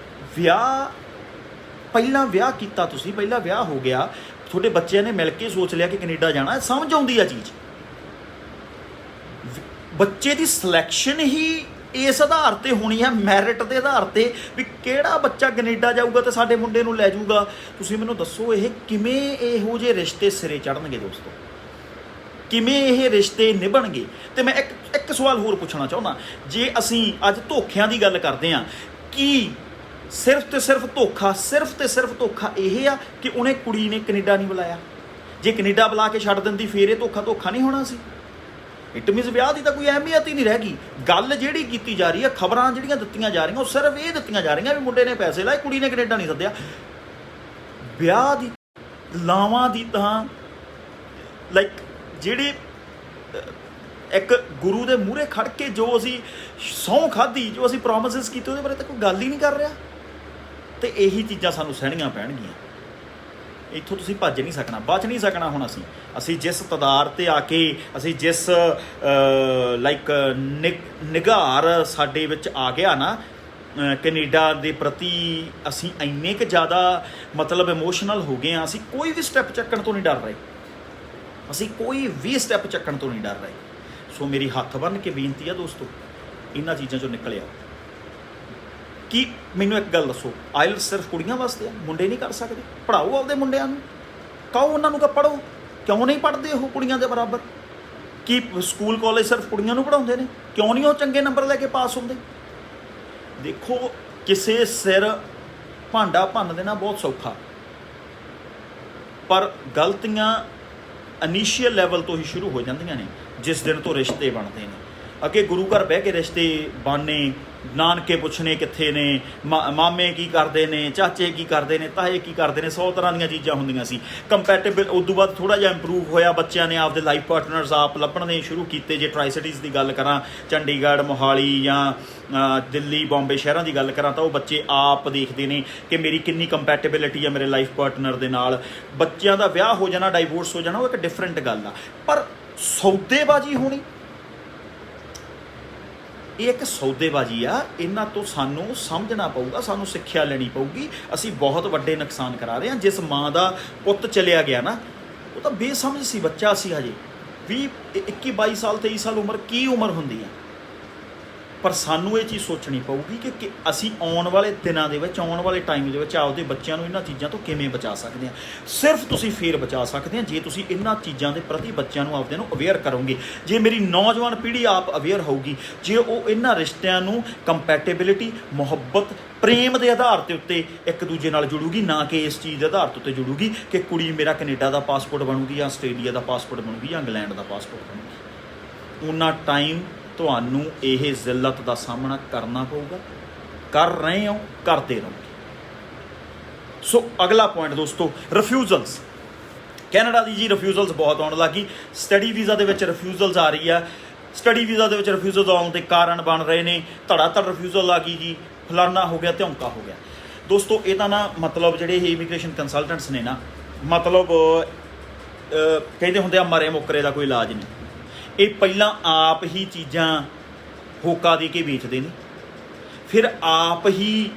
ਪਹਿਲਾਂ ਵਿਆਹ ਕੀਤਾ, ਤੁਸੀਂ ਪਹਿਲਾਂ ਵਿਆਹ ਹੋ ਗਿਆ, ਤੁਹਾਡੇ ਬੱਚਿਆਂ ਨੇ ਮਿਲ ਕੇ ਸੋਚ ਲਿਆ ਕਿ ਕੈਨੇਡਾ ਜਾਣਾ। ਸਮਝ ਆਉਂਦੀ ਆ ਚੀਜ਼। ਬੱਚੇ ਦੀ ਸਿਲੈਕਸ਼ਨ ਹੀ ਇਸ ਆਧਾਰ ਤੇ ਹੋਣੀ ਹੈ, ਮੈਰਿਟ ਦੇ ਆਧਾਰ ਤੇ, ਵੀ ਕਿਹੜਾ ਬੱਚਾ ਕੈਨੇਡਾ ਜਾਊਗਾ ਤੇ ਸਾਡੇ ਮੁੰਡੇ ਨੂੰ ਲੈ ਜਾਊਗਾ। ਤੁਸੀਂ ਮੈਨੂੰ ਦੱਸੋ ਇਹ ਕਿਵੇਂ ਇਹੋ ਜਿਹੇ ਰਿਸ਼ਤੇ ਸਿਰੇ ਚੜ੍ਹਨਗੇ ਦੋਸਤੋ, ਕਿਵੇਂ ਇਹ ਰਿਸ਼ਤੇ ਨਿਭਣਗੇ? ਤੇ ਮੈਂ ਇੱਕ ਸਵਾਲ ਹੋਰ ਪੁੱਛਣਾ ਚਾਹੁੰਦਾ, ਜੇ ਅਸੀਂ ਅੱਜ ਧੋਖਿਆਂ ਦੀ ਗੱਲ ਕਰਦੇ ਹਾਂ, ਕੀ ਸਿਰਫ ਤੇ ਸਿਰਫ ਧੋਖਾ ਇਹ ਆ ਕਿ ਉਹਨੇ ਕੁੜੀ ਨੇ ਕੈਨੇਡਾ ਨਹੀਂ ਬੁਲਾਇਆ? ਜੇ ਕੈਨੇਡਾ ਬੁਲਾ ਕੇ ਛੱਡ ਦਿੰਦੀ ਫੇਰ ਇਹ ਧੋਖਾ ਨਹੀਂ ਹੋਣਾ ਸੀ? ਇਟ ਮੀਨਸ ਵਿਆਹ ਦੀ ਤਾਂ ਕੋਈ ਅਹਿਮੀਅਤ ਹੀ ਨਹੀਂ ਰਹਿ ਗਈ। ਗੱਲ ਜਿਹੜੀ ਕੀਤੀ ਜਾ ਰਹੀ ਹੈ, ਖਬਰਾਂ ਜਿਹੜੀਆਂ ਦਿੱਤੀਆਂ ਜਾ ਰਹੀਆਂ, ਉਹ ਸਿਰਫ ਇਹ ਦਿੱਤੀਆਂ ਜਾ ਰਹੀਆਂ ਵੀ ਮੁੰਡੇ ਨੇ ਪੈਸੇ ਲਾਏ, ਕੁੜੀ ਨੇ ਕੈਨੇਡਾ ਨਹੀਂ ਸੱਦਿਆ। ਵਿਆਹ ਦੀ ਲਾਵਾਂ ਦੀ ਤਾਂ ਜਿਹੜੀ ਇੱਕ ਗੁਰੂ ਦੇ ਮੂਹਰੇ ਖੜ ਕੇ ਜੋ ਅਸੀਂ ਸਹੁੰ ਖਾਧੀ, ਜੋ ਅਸੀਂ ਪ੍ਰੋਮਿਸਿਸ ਕੀਤੇ, ਉਹਦੇ ਬਾਰੇ ਤਾਂ ਕੋਈ ਗੱਲ ਹੀ ਨਹੀਂ ਕਰ ਰਿਹਾ। ਤੇ ਇਹੀ ਚੀਜ਼ਾਂ ਸਾਨੂੰ ਸਹਿਣੀਆਂ ਪੈਣਗੀਆਂ। ਇੱਥੋਂ ਤੁਸੀਂ ਭੱਜ ਨਹੀਂ ਸਕਣਾ, ਬਚ ਨਹੀਂ ਸਕਣਾ। ਹੁਣ ਅਸੀਂ ਜਿਸ ਤਦਾਰ 'ਤੇ ਆ ਕੇ, ਅਸੀਂ ਜਿਸ ਨਿਗਾਰ ਸਾਡੇ ਵਿੱਚ ਆ ਗਿਆ ਨਾ ਕੈਨੇਡਾ ਦੇ ਪ੍ਰਤੀ, ਅਸੀਂ ਇੰਨੇ ਕੁ ਜ਼ਿਆਦਾ ਮਤਲਬ ਇਮੋਸ਼ਨਲ ਹੋ ਗਏ ਹਾਂ, ਅਸੀਂ ਕੋਈ ਵੀ ਸਟੈਪ ਚੱਕਣ ਤੋਂ ਨਹੀਂ ਡਰ ਰਹੇ। ਸੋ ਮੇਰੀ ਹੱਥ ਬੰਨ੍ਹ ਕੇ ਬੇਨਤੀ ਆ ਦੋਸਤੋ, ਇਹਨਾਂ ਚੀਜ਼ਾਂ 'ਚੋਂ ਨਿਕਲਿਆ। ਕੀ ਮੈਨੂੰ ਇੱਕ ਗੱਲ ਦੱਸੋ, ਆਇਲਟਸ ਸਿਰਫ ਕੁੜੀਆਂ ਵਾਸਤੇ ਆ? ਮੁੰਡੇ ਨਹੀਂ ਕਰ ਸਕਦੇ? ਪੜ੍ਹਾਓ ਆਪਦੇ ਮੁੰਡਿਆਂ ਨੂੰ, ਕਹੋ ਉਹਨਾਂ ਨੂੰ ਕਿ ਪੜ੍ਹੋ। ਕਿਉਂ ਨਹੀਂ ਪੜ੍ਹਦੇ ਉਹ ਕੁੜੀਆਂ ਦੇ ਬਰਾਬਰ? ਕੀ ਸਕੂਲ ਕਾਲਜ ਸਿਰਫ ਕੁੜੀਆਂ ਨੂੰ ਪੜ੍ਹਾਉਂਦੇ ਨੇ? ਕਿਉਂ ਨਹੀਂ ਉਹ ਚੰਗੇ ਨੰਬਰ ਲੈ ਕੇ ਪਾਸ ਹੁੰਦੇ? ਦੇਖੋ, ਕਿਸੇ ਸਿਰ ਭਾਂਡਾ ਭੰਨ ਦੇਣਾ ਬਹੁਤ ਸੌਖਾ, ਪਰ ਗਲਤੀਆਂ ਇਨੀਸ਼ੀਅਲ ਲੈਵਲ ਤੋਂ ਹੀ ਸ਼ੁਰੂ ਹੋ ਜਾਂਦੀਆਂ ਨੇ, ਜਿਸ ਦਿਨ ਤੋਂ ਰਿਸ਼ਤੇ ਬਣਦੇ ਨੇ। ਅੱਗੇ ਗੁਰੂ ਘਰ ਬਹਿ ਕੇ ਰਿਸ਼ਤੇ ਬਣਨੇ, ਨਾਨਕੇ ਪੁੱਛਣੇ ਕਿੱਥੇ ਨੇ, ਮਾਮੇ ਕੀ ਕਰਦੇ ਨੇ, ਚਾਚੇ ਕੀ ਕਰਦੇ ਨੇ, ਤਾਏ ਕੀ ਕਰਦੇ ਨੇ, 100 ਤਰ੍ਹਾਂ ਦੀਆਂ ਚੀਜ਼ਾਂ ਹੁੰਦੀਆਂ ਸੀ। ਕੰਪੈਟੇਬਲ ਉਸ ਤੋਂ ਬਾਅਦ ਥੋੜ੍ਹਾ ਜਿਹਾ ਇੰਪਰੂਵ ਹੋਇਆ, ਬੱਚਿਆਂ ਨੇ ਆਪਦੇ ਲਾਈਫ ਪਾਰਟਨਰਸ ਆਪ ਲੱਭਣੇ ਸ਼ੁਰੂ ਕੀਤੇ। ਜੇ ਟਰਾਈ ਸਿਟੀਜ਼ ਦੀ ਗੱਲ ਕਰਾਂ, ਚੰਡੀਗੜ੍ਹ, ਮੋਹਾਲੀ ਜਾਂ ਦਿੱਲੀ, ਬੰਬੇ ਸ਼ਹਿਰਾਂ ਦੀ ਗੱਲ ਕਰਾਂ, ਤਾਂ ਉਹ ਬੱਚੇ ਆਪ ਦੇਖਦੇ ਨੇ ਕਿ ਮੇਰੀ ਕਿੰਨੀ ਕੰਪੈਟੇਬਿਲਿਟੀ ਆ ਮੇਰੇ ਲਾਈਫ ਪਾਰਟਨਰ ਦੇ ਨਾਲ। ਬੱਚਿਆਂ ਦਾ ਵਿਆਹ ਹੋ ਜਾਣਾ, ਡਾਈਵੋਰਸ ਹੋ ਜਾਣਾ, ਉਹ ਇੱਕ ਡਿਫਰੈਂਟ ਗੱਲ ਆ। ਪਰ ਸੌਦੇਬਾਜ਼ੀ ਹੋਣੀ, ਇਹ ਇੱਕ ਸੌਦੇਬਾਜ਼ੀ ਆ। ਇਹਨਾਂ ਤੋਂ ਸਾਨੂੰ ਸਮਝਣਾ ਪਊਗਾ, ਸਾਨੂੰ ਸਿੱਖਿਆ ਲੈਣੀ ਪਊਗੀ। ਅਸੀਂ ਬਹੁਤ ਵੱਡੇ ਨੁਕਸਾਨ ਕਰਾ ਰਹੇ ਹਾਂ। ਜਿਸ ਮਾਂ ਦਾ ਪੁੱਤ ਚਲਿਆ ਗਿਆ ਨਾ, ਉਹ ਤਾਂ ਬੇਸਮਝ ਸੀ, ਬੱਚਾ ਸੀ ਹਜੇ 20, 21, 22 ਸਾਲ, 23 ਸਾਲ ਉਮਰ। ਕੀ ਉਮਰ ਹੁੰਦੀ ਆ? ਪਰ ਸਾਨੂੰ ਇਹ ਚੀਜ਼ ਸੋਚਣੀ ਪਊਗੀ ਕਿ ਅਸੀਂ ਆਉਣ ਵਾਲੇ ਦਿਨਾਂ ਦੇ ਵਿੱਚ, ਆਉਣ ਵਾਲੇ ਟਾਈਮ ਦੇ ਵਿੱਚ ਆਪਦੇ ਬੱਚਿਆਂ ਨੂੰ ਇਹਨਾਂ ਚੀਜ਼ਾਂ ਤੋਂ ਕਿਵੇਂ ਬਚਾ ਸਕਦੇ ਹਾਂ। ਸਿਰਫ ਤੁਸੀਂ ਫੇਰ ਬਚਾ ਸਕਦੇ ਹਾਂ ਜੇ ਤੁਸੀਂ ਇਹਨਾਂ ਚੀਜ਼ਾਂ ਦੇ ਪ੍ਰਤੀ ਬੱਚਿਆਂ ਨੂੰ ਆਪਦੇ ਨੂੰ ਅਵੇਅਰ ਕਰੋਗੇ। ਜੇ ਮੇਰੀ ਨੌਜਵਾਨ ਪੀੜ੍ਹੀ ਆਪ ਅਵੇਅਰ ਹੋਊਗੀ, ਜੇ ਉਹ ਇਹਨਾਂ ਰਿਸ਼ਤਿਆਂ ਨੂੰ ਕੰਪੈਟੇਬਿਲਿਟੀ, ਮੁਹੱਬਤ, ਪ੍ਰੇਮ ਦੇ ਆਧਾਰ ਦੇ ਉੱਤੇ ਇੱਕ ਦੂਜੇ ਨਾਲ ਜੁੜੂਗੀ, ਨਾ ਕਿ ਇਸ ਚੀਜ਼ ਦੇ ਆਧਾਰ ਦੇ ਉੱਤੇ ਜੁੜੂਗੀ ਕਿ ਕੁੜੀ ਮੇਰਾ ਕੈਨੇਡਾ ਦਾ ਪਾਸਪੋਰਟ ਬਣੂਗੀ ਜਾਂ ਆਸਟ੍ਰੇਲੀਆ ਦਾ ਪਾਸਪੋਰਟ ਬਣੂਗੀ ਜਾਂ ਇੰਗਲੈਂਡ ਦਾ ਪਾਸਪੋਰਟ ਬਣੂਗੀ, ਉਹਨਾਂ ਟਾਈਮ ਤੁਹਾਨੂੰ ਇਹ ਜ਼ਿੱਲਤ ਦਾ ਸਾਹਮਣਾ ਕਰਨਾ ਪਊਗਾ। ਕਰ ਰਹੇ ਹੋ, ਕਰਦੇ ਰਹੋ। ਸੋ ਅਗਲਾ ਪੁਆਇੰਟ ਦੋਸਤੋ, ਰਿਫਿਊਜ਼ਲਸ। ਕੈਨੇਡਾ ਦੀ ਜੀ ਰਿਫਿਊਜ਼ਲਸ ਬਹੁਤ ਆਉਣ ਲੱਗੀ। ਸਟੱਡੀ ਵੀਜ਼ਾ ਦੇ ਵਿੱਚ ਰਿਫਿਊਜ਼ਲਸ ਆ ਰਹੀ ਆ। ਸਟੱਡੀ ਵੀਜ਼ਾ ਦੇ ਵਿੱਚ ਰਿਫਿਊਜ਼ਲ ਆਉਣ ਦੇ ਕਾਰਨ ਬਣ ਰਹੇ ਨੇ, ਧੜਾ ਧੜ ਰਿਫਿਊਜ਼ਲ ਆ ਗਈ ਜੀ, ਫਲਾਨਾ ਹੋ ਗਿਆ, ਧੌਂਕਾ ਹੋ ਗਿਆ। ਦੋਸਤੋ ਇਹ ਤਾਂ ਨਾ ਮਤਲਬ ਜਿਹੜੇ ਇਹ ਇਮੀਗ੍ਰੇਸ਼ਨ ਕੰਸਲਟੈਂਟਸ ਨੇ ਨਾ, ਮਤਲਬ ਕਹਿੰਦੇ ਹੁੰਦੇ ਆ ਮਰੇ ਮੁੱਕਰੇ ਦਾ ਕੋਈ ਇਲਾਜ ਨਹੀਂ। ਇਹ ਪਹਿਲਾਂ ਆਪ ਹੀ ਚੀਜ਼ਾਂ ਹੋਕਾ ਦੇ ਕੇ ਵੇਚਦੇ ਨੇ, ਫਿਰ ਆਪ ਹੀ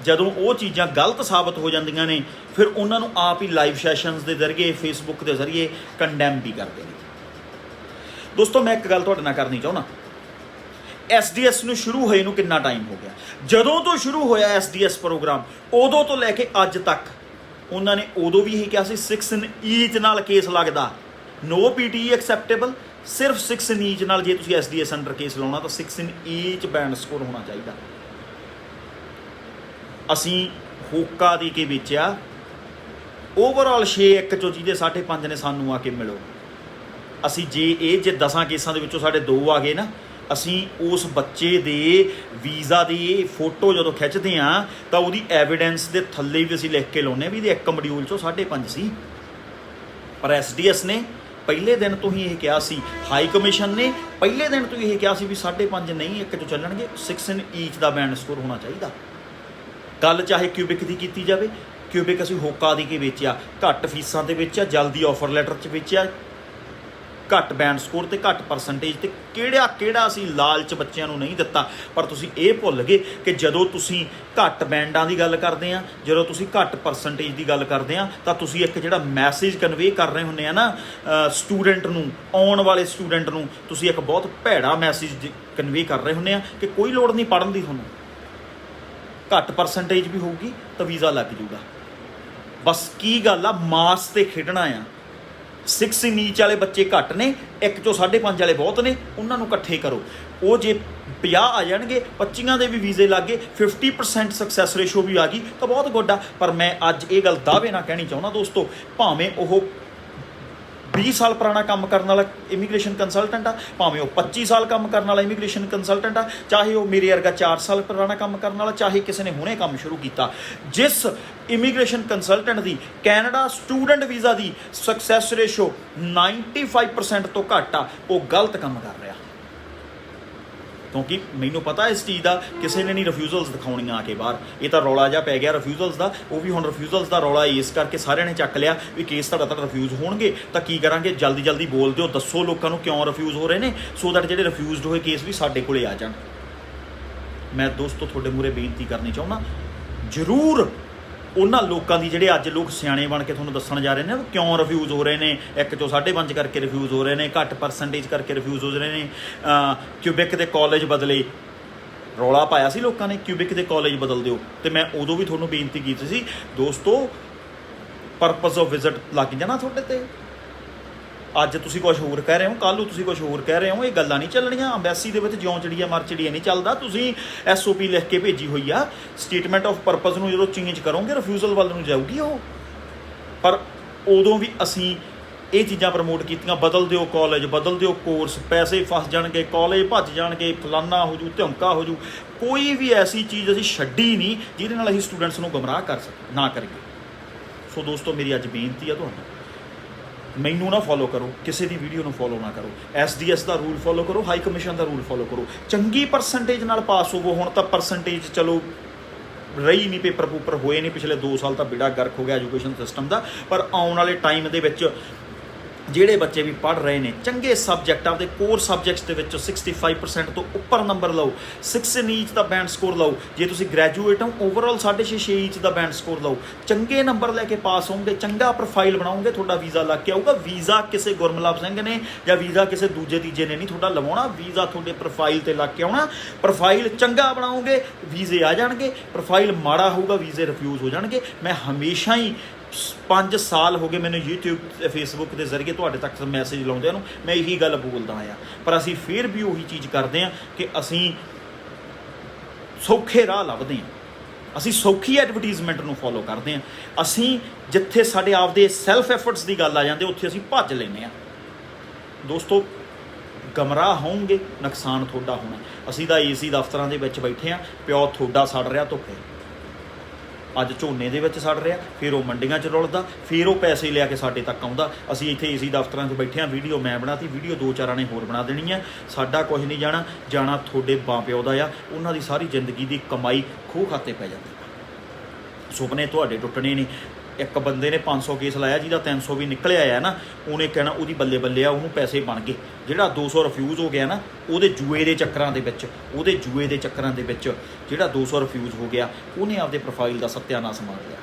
ਜਦੋਂ ਉਹ ਚੀਜ਼ਾਂ ਗਲਤ ਸਾਬਤ ਹੋ ਜਾਂਦੀਆਂ ਨੇ, ਫਿਰ ਉਹਨਾਂ ਨੂੰ ਆਪ ਹੀ ਲਾਈਵ ਸੈਸ਼ਨਸ ਦੇ ਜ਼ਰੀਏ, ਫੇਸਬੁੱਕ ਦੇ ਜ਼ਰੀਏ ਕੰਡੈਮ ਵੀ ਕਰਦੇ ਨੇ। ਦੋਸਤੋ ਮੈਂ ਇੱਕ ਗੱਲ ਤੁਹਾਡੇ ਨਾਲ ਕਰਨੀ ਚਾਹੁੰਦਾ, SDS ਨੂੰ ਸ਼ੁਰੂ ਹੋਏ ਨੂੰ ਕਿੰਨਾ ਟਾਈਮ ਹੋ ਗਿਆ? ਜਦੋਂ ਤੋਂ ਸ਼ੁਰੂ ਹੋਇਆ SDS ਪ੍ਰੋਗਰਾਮ, ਉਦੋਂ ਤੋਂ ਲੈ ਕੇ ਅੱਜ ਤੱਕ ਉਹਨਾਂ ਨੇ ਉਦੋਂ ਵੀ ਇਹ ਕਿਹਾ ਸੀ 6 in each ਨਾਲ ਕੇਸ ਲੱਗਦਾ, ਨੋ PTE ਐਕਸੈਪਟੇਬਲ, ਸਿਰਫ 6 in each ਨਾਲ ਜੇ ਤੁਸੀਂ SDS ਅੰਡਰ ਕੇਸ ਲਾਉਣਾ ਤਾਂ 6 in each ਬੈਂਡ ਸਕੋਰ ਹੋਣਾ ਚਾਹੀਦਾ। ਅਸੀਂ ਹੋਕਾ ਦੇ ਕੇ ਵੇਚਿਆ ਓਵਰਆਲ 6-1 ਚੋਂ ਜਿਹਦੇ 5.5 ਨੇ ਸਾਨੂੰ ਆ ਕੇ ਮਿਲੋ। ਅਸੀਂ ਜੇ 10 ਕੇਸਾਂ ਦੇ ਵਿੱਚੋਂ ਸਾਡੇ 2 ਆ ਗਏ ਨਾ, ਅਸੀਂ ਉਸ ਬੱਚੇ ਦੇ ਵੀਜ਼ਾ ਦੀ ਫੋਟੋ ਜਦੋਂ ਖਿੱਚਦੇ ਹਾਂ ਤਾਂ ਉਹਦੀ ਐਵੀਡੈਂਸ ਦੇ ਥੱਲੇ ਵੀ ਅਸੀਂ ਲਿਖ ਕੇ ਲਾਉਂਦੇ ਵੀ ਇਹਦੇ ਇੱਕ ਮੋਡਿਊਲ 'ਚੋਂ 5.5 ਸੀ। ਪਰ SDS ਨੇ ਪਹਿਲੇ ਦਿਨ ਤੋਂ ਹੀ ਇਹ ਕਿਹਾ ਸੀ, ਹਾਈ ਕਮਿਸ਼ਨ ਨੇ ਪਹਿਲੇ ਦਿਨ ਤੋਂ ਇਹ ਕਿਹਾ ਸੀ ਵੀ 5.5 ਨਹੀਂ 1 'ਚੋਂ ਚੱਲਣਗੇ, 6 in each the band score ਹੋਣਾ ਚਾਹੀਦਾ। ਗੱਲ ਚਾਹੇ ਕਿਊਬਿਕ ਦੀ ਕੀਤੀ ਜਾਵੇ, ਕਿਊਬਿਕ ਅਸੀਂ ਹੋਕਾ ਦੀ ਕੇ ਵੇਚਿਆ, ਘੱਟ ਫੀਸਾਂ ਤੇ ਵੇਚਿਆ, ਜਲਦੀ ਆਫਰ ਲੈਟਰ 'ਚ ਵੇਚਿਆ, ਘੱਟ ਬੈਂਡ ਸਕੋਰ ਤੇ ਘੱਟ ਪਰਸੈਂਟੇਜ ਤੇ ਕਿਹੜਾ ਅਸੀਂ ਲਾਲਚ ਬੱਚਿਆਂ ਨੂੰ ਨਹੀਂ ਦਿੱਤਾ। ਪਰ ਤੁਸੀਂ ਇਹ ਭੁੱਲ ਗਏ ਕਿ ਜਦੋਂ ਤੁਸੀਂ ਘੱਟ ਬੈਂਡਾਂ ਦੀ ਗੱਲ ਕਰਦੇ ਆ, ਜਦੋਂ ਤੁਸੀਂ ਘੱਟ ਪਰਸੈਂਟੇਜ ਦੀ ਗੱਲ ਕਰਦੇ ਆ ਤਾਂ ਤੁਸੀਂ ਇੱਕ ਜਿਹੜਾ ਮੈਸੇਜ ਕਨਵੇ ਕਰ ਰਹੇ ਹੁੰਦੇ ਆ ਨਾ ਸਟੂਡੈਂਟ ਨੂੰ, ਆਉਣ ਵਾਲੇ ਸਟੂਡੈਂਟ ਨੂੰ ਤੁਸੀਂ ਇੱਕ ਬਹੁਤ ਭੈੜਾ ਮੈਸੇਜ ਕਨਵੇ ਕਰ ਰਹੇ ਹੁੰਦੇ ਆ ਕਿ ਕੋਈ ਲੋੜ ਨਹੀਂ ਪੜ੍ਹਨ ਦੀ, ਤੁਹਾਨੂੰ ਘੱਟ ਪਰਸੈਂਟੇਜ ਵੀ ਹੋਊਗੀ ਤਾਂ ਵੀਜ਼ਾ ਲੱਗ ਜੂਗਾ। ਬਸ ਕੀ ਗੱਲ ਆ, ਮਾਸ ਤੇ ਖੇਡਣਾ ਆ। 6 in each ਵਾਲੇ ਬੱਚੇ ਘੱਟ ਨੇ, 1 ਚੋਂ 5.5 ਵਾਲੇ ਬਹੁਤ ਨੇ, ਉਹਨਾਂ ਨੂੰ ਇਕੱਠੇ ਕਰੋ। ਉਹ ਜੇ 50 ਆ ਜਾਣਗੇ, 25 ਦੇ ਵੀ ਵੀਜ਼ੇ ਲੱਗ ਗਏ, 50% ਸਕਸੈਸ ਰੇਸ਼ੋ ਵੀ ਆ ਗਈ ਤਾਂ ਬਹੁਤ ਗੁੱਡ ਆ। ਪਰ ਮੈਂ ਅੱਜ ਇਹ ਗੱਲ ਦਾਅਵੇ ਨਾਲ ਕਹਿਣੀ ਚਾਹੁੰਦਾ ਦੋਸਤੋ, ਭਾਵੇਂ ਉਹ 20 ਸਾਲ ਪੁਰਾਣਾ ਕੰਮ ਕਰਨ ਵਾਲਾ ਇਮੀਗ੍ਰੇਸ਼ਨ ਕੰਸਲਟੈਂਟ ਆ, ਭਾਵੇਂ ਉਹ 25 ਸਾਲ ਕੰਮ ਕਰਨ ਵਾਲਾ ਇਮੀਗ੍ਰੇਸ਼ਨ ਕੰਸਲਟੈਂਟ ਆ, ਚਾਹੇ ਉਹ ਮੇਰੇ ਵਰਗਾ 4 ਸਾਲ ਪੁਰਾਣਾ ਕੰਮ ਕਰਨ ਵਾਲਾ, ਚਾਹੇ ਕਿਸੇ ਨੇ ਹੁਣੇ ਕੰਮ ਸ਼ੁਰੂ ਕੀਤਾ, ਜਿਸ ਇਮੀਗ੍ਰੇਸ਼ਨ ਕੰਸਲਟੈਂਟ ਦੀ ਕੈਨੇਡਾ ਸਟੂਡੈਂਟ ਵੀਜ਼ਾ ਦੀ ਸਕਸੈਸ ਰੇਸ਼ੋ 95% ਤੋਂ ਘੱਟ ਆ, ਉਹ ਗਲਤ ਕੰਮ ਕਰ ਰਿਹਾ। ਕਿਉਂਕਿ ਮੈਨੂੰ ਪਤਾ ਇਸ ਚੀਜ਼ ਦਾ, ਕਿਸੇ ਨੇ ਨਹੀਂ ਰਿਫਿਊਜ਼ਲਸ ਦਿਖਾਉਣੀਆਂ ਆ ਕੇ ਬਾਹਰ। ਇਹ ਤਾਂ ਰੌਲਾ ਜਿਹਾ ਪੈ ਗਿਆ ਰਿਫਿਊਜ਼ਲਸ ਦਾ, ਉਹ ਵੀ ਹੁਣ ਰਿਫਿਊਜ਼ਲਸ ਦਾ ਰੌਲਾ ਇਸ ਕਰਕੇ ਸਾਰਿਆਂ ਨੇ ਚੱਕ ਲਿਆ ਵੀ ਕੇਸ ਤੁਹਾਡਾ ਰਿਫਿਊਜ਼ ਹੋਣਗੇ ਤਾਂ ਕੀ ਕਰਾਂਗੇ, ਜਲਦੀ ਬੋਲ ਦਿਓ, ਦੱਸੋ ਲੋਕਾਂ ਨੂੰ ਕਿਉਂ ਰਿਫਿਊਜ਼ ਹੋ ਰਹੇ ਨੇ, ਸੋ ਦੈਟ ਜਿਹੜੇ ਰਿਫਿਊਜ਼ਡ ਹੋਏ ਕੇਸ ਵੀ ਸਾਡੇ ਕੋਲੇ ਆ ਜਾਣ। ਮੈਂ ਦੋਸਤੋ ਤੁਹਾਡੇ ਮੂਹਰੇ ਬੇਨਤੀ ਕਰਨੀ ਚਾਹੁੰਦਾ, ਜ਼ਰੂਰ ਉਹਨਾਂ ਲੋਕਾਂ ਦੀ ਜਿਹੜੇ ਅੱਜ ਲੋਕ ਸਿਆਣੇ ਬਣ ਕੇ ਤੁਹਾਨੂੰ ਦੱਸਣ ਜਾ ਰਹੇ ਨੇ ਕਿਉਂ ਰਿਫਿਊਜ਼ ਹੋ ਰਹੇ ਨੇ, 1 ਚੋਂ 5.5 ਕਰਕੇ ਰਿਫਿਊਜ਼ ਹੋ ਰਹੇ ਨੇ, ਘੱਟ ਪਰਸੈਂਟੇਜ ਕਰਕੇ ਰਿਫਿਊਜ਼ ਹੋ ਰਹੇ ਨੇ, ਕਿਊਬਿਕ ਦੇ ਕਾਲਜ ਬਦਲੇ, ਰੌਲਾ ਪਾਇਆ ਸੀ ਲੋਕਾਂ ਨੇ ਕਿਊਬਿਕ ਦੇ ਕਾਲਜ ਬਦਲ ਦਿਓ। ਤੇ ਮੈਂ ਉਦੋਂ ਵੀ ਤੁਹਾਨੂੰ ਬੇਨਤੀ ਕੀਤੀ ਸੀ ਦੋਸਤੋ, ਪਰਪਸ ਆਫ ਵਿਜ਼ਿਟ ਲੱਗ ਜਾਣਾ ਤੁਹਾਡੇ ਤੇ। ਅੱਜ ਤੁਸੀਂ ਕੁਝ ਹੋਰ ਕਹਿ ਰਹੇ ਹੋ, ਕੱਲ੍ਹ ਨੂੰ ਤੁਸੀਂ ਕੁਝ ਹੋਰ ਕਹਿ ਰਹੇ ਹੋ, ਇਹ ਗੱਲਾਂ ਨਹੀਂ ਚੱਲਣੀਆਂ। ਅੰਬੈਸੀ ਦੇ ਵਿੱਚ ਜਿਉਂ ਚਿੜੀਆ ਮਰ ਚਿੜੀਆ ਨਹੀਂ ਚੱਲਦਾ। ਤੁਸੀਂ SOP ਲਿਖ ਕੇ ਭੇਜੀ ਹੋਈ ਆ, ਸਟੇਟਮੈਂਟ ਆਫ ਪਰਪਸ ਨੂੰ ਜਦੋਂ ਚੇਂਜ ਕਰੋਗੇ ਰਿਫਿਊਜ਼ਲ ਵੱਲ ਨੂੰ ਜਾਊਗੀ ਉਹ। ਪਰ ਉਦੋਂ ਵੀ ਅਸੀਂ ਇਹ ਚੀਜ਼ਾਂ ਪ੍ਰਮੋਟ ਕੀਤੀਆਂ, ਬਦਲ ਦਿਓ ਕਾਲਜ, ਬਦਲ ਦਿਓ ਕੋਰਸ, ਪੈਸੇ ਫਸ ਜਾਣਗੇ, ਕਾਲਜ ਭੱਜ ਜਾਣਗੇ, ਫਲਾਨਾ ਹੋ ਜੂ, ਧਮਕਾ ਹੋ ਜੂ। ਕੋਈ ਵੀ ਐਸੀ ਚੀਜ਼ ਅਸੀਂ ਛੱਡੀ ਨਹੀਂ ਜਿਹਦੇ ਨਾਲ ਅਸੀਂ ਸਟੂਡੈਂਟਸ ਨੂੰ ਗੁੰਮਰਾਹ ਕਰ ਸਕੀਏ, ਨਾ ਕਰੀਏ। ਸੋ ਦੋਸਤੋ ਮੇਰੀ ਅੱਜ ਬੇਨਤੀ ਆ ਤੁਹਾਨੂੰ, ਮੈਨੂੰ ਨਾ ਫੋਲੋ ਕਰੋ, ਕਿਸੇ ਦੀ ਵੀਡੀਓ ਨੂੰ ਫੋਲੋ ਨਾ ਕਰੋ, SDS ਦਾ ਰੂਲ ਫੋਲੋ ਕਰੋ, ਹਾਈ ਕਮਿਸ਼ਨ ਦਾ ਰੂਲ ਫੋਲੋ ਕਰੋ, ਚੰਗੀ ਪਰਸੈਂਟੇਜ ਨਾਲ ਪਾਸ ਹੋਵੋ। ਹੁਣ ਤਾਂ ਪਰਸੈਂਟੇਜ ਚਲੋ ਰਹੀ ਨਹੀਂ, ਪੇਪਰ ਪੂਪਰ ਹੋਏ ਨਹੀਂ, ਪਿਛਲੇ 2 ਸਾਲ ਤਾਂ ਬੇੜਾ ਗਰਕ ਹੋ ਗਿਆ ਐਜੂਕੇਸ਼ਨ ਸਿਸਟਮ ਦਾ। ਪਰ ਆਉਣ ਵਾਲੇ ਟਾਈਮ ਦੇ ਵਿੱਚ ਜਿਹੜੇ ਬੱਚੇ ਵੀ ਪੜ੍ਹ ਰਹੇ ਨੇ ਚੰਗੇ ਸਬਜੈਕਟ, ਆਪਦੇ ਕੋਰ ਸਬਜੈਕਟਸ ਦੇ ਵਿੱਚ 65% ਤੋਂ ਉੱਪਰ ਨੰਬਰ ਲਓ, 6 in each the band score ਲਓ। ਜੇ ਤੁਸੀਂ ਗ੍ਰੈਜੂਏਟ ਹੋ ਓਵਰਆਲ 6.5 each ਦਾ ਬੈਂਡ ਸਕੋਰ ਲਓ, ਚੰਗੇ ਨੰਬਰ ਲੈ ਕੇ ਪਾਸ ਹੋਵੋਗੇ, ਚੰਗਾ ਪ੍ਰੋਫਾਈਲ ਬਣਾਓਗੇ, ਤੁਹਾਡਾ ਵੀਜ਼ਾ ਲੱਗ ਕੇ ਆਊਗਾ। ਵੀਜ਼ਾ ਕਿਸੇ ਗੁਰਮਲਭ ਸਿੰਘ ਨੇ ਜਾਂ ਵੀਜ਼ਾ ਕਿਸੇ ਦੂਜੇ ਤੀਜੇ ਨੇ ਨਹੀਂ ਤੁਹਾਡਾ ਲਵਾਉਣਾ, ਵੀਜ਼ਾ ਤੁਹਾਡੇ ਪ੍ਰੋਫਾਈਲ ਤੇ ਲੱਗ ਕੇ ਆਉਣਾ। ਪ੍ਰੋਫਾਈਲ ਚੰਗਾ ਬਣਾਓਗੇ, ਵੀਜ਼ੇ ਆ ਜਾਣਗੇ, ਪ੍ਰੋਫਾਈਲ ਮਾੜਾ ਹੋਊਗਾ, ਵੀਜ਼ੇ ਰਿਫਿਊਜ਼ ਹੋ ਜਾਣਗੇ। ਮੈਂ ਹਮੇਸ਼ਾ ਹੀ 5 ਸਾਲ ਹੋ ਗਏ ਮੈਨੂੰ YouTube Facebook ਦੇ ਜ਼ਰੀਏ ਤੁਹਾਡੇ ਤੱਕ ਮੈਸੇਜ ਲਾਉਂਦਿਆਂ ਨੂੰ, ਮੈਂ ਇਹੀ ਗੱਲ ਬੋਲਦਾ ਆ। ਪਰ ਅਸੀਂ ਫਿਰ ਵੀ ਉਹੀ ਚੀਜ਼ ਕਰਦੇ ਹਾਂ ਕਿ ਅਸੀਂ ਸੌਖੇ ਰਾਹ ਲੱਭਦੇ ਹਾਂ, ਅਸੀਂ ਸੌਖੀ ਐਡਵਰਟੀਜ਼ਮੈਂਟ ਨੂੰ ਫੋਲੋ ਕਰਦੇ ਹਾਂ। ਅਸੀਂ ਜਿੱਥੇ ਸਾਡੇ ਆਪਦੇ ਸੈਲਫ ਐਫਰਟਸ ਦੀ ਗੱਲ ਆ ਜਾਂਦੀ ਉੱਥੇ ਅਸੀਂ ਭੱਜ ਲੈਂਦੇ ਹਾਂ। ਦੋਸਤੋ ਗਮਰਾਹ ਹੋਣਗੇ, ਨੁਕਸਾਨ ਤੁਹਾਡਾ ਹੋਣਾ। ਅਸੀਂ ਤਾਂ AC ਦਫ਼ਤਰਾਂ ਦੇ ਵਿੱਚ ਬੈਠੇ ਹਾਂ, ਪਿਓ ਤੁਹਾਡਾ ਸੜ ਰਿਹਾ ਧੁੱਪੇ, ਅੱਜ ਝੋਨੇ ਦੇ ਵਿੱਚ ਸੜ ਰਿਹਾ, ਫਿਰ ਉਹ ਮੰਡੀਆਂ 'ਚ ਰੁਲਦਾ, ਫਿਰ ਉਹ ਪੈਸੇ ਲਿਆ ਕੇ ਸਾਡੇ ਤੱਕ ਆਉਂਦਾ। ਅਸੀਂ ਇੱਥੇ AC ਦਫ਼ਤਰਾਂ 'ਚ ਬੈਠੇ ਹਾਂ, ਵੀਡੀਓ ਮੈਂ ਬਣਾਤੀ, ਵੀਡੀਓ 2-4 ਨੇ ਹੋਰ ਬਣਾ ਦੇਣੀ ਹੈ। ਸਾਡਾ ਕੁਝ ਨਹੀਂ ਜਾਣਾ, ਜਾਣਾ ਤੁਹਾਡੇ ਮਾਂ ਪਿਓ ਦਾ ਆ। ਉਹਨਾਂ ਦੀ ਸਾਰੀ ਜ਼ਿੰਦਗੀ ਦੀ ਕਮਾਈ ਖੂਹ ਖਾਤੇ ਪੈ ਜਾਂਦੀ। ਸੁਪਨੇ ਤੁਹਾਡੇ ਟੁੱਟਣੇ ਨੇ। ਇੱਕ ਬੰਦੇ ਨੇ 500 ਕੇਸ ਲਾਇਆ, ਜਿਹਦਾ 300 ਵੀ ਨਿਕਲਿਆ ਆ ਨਾ, ਉਹਨੇ ਕਹਿਣਾ ਉਹਦੀ ਬੱਲੇ ਬੱਲੇ ਆ, ਉਹਨੂੰ ਪੈਸੇ ਬਣ ਗਏ। ਜਿਹੜਾ 200 ਰਿਫਿਊਜ਼ ਹੋ ਗਿਆ ਨਾ, ਉਹਦੇ ਜੂਏ ਦੇ ਚੱਕਰਾਂ ਦੇ ਵਿੱਚ ਜਿਹੜਾ 200 ਰਿਫਿਊਜ਼ ਹੋ ਗਿਆ, ਉਹਨੇ ਆਪਦੇ ਪ੍ਰੋਫਾਈਲ ਦਾ ਸੱਤਿਆਨਾਸ਼ ਮਾਰ ਲਿਆ।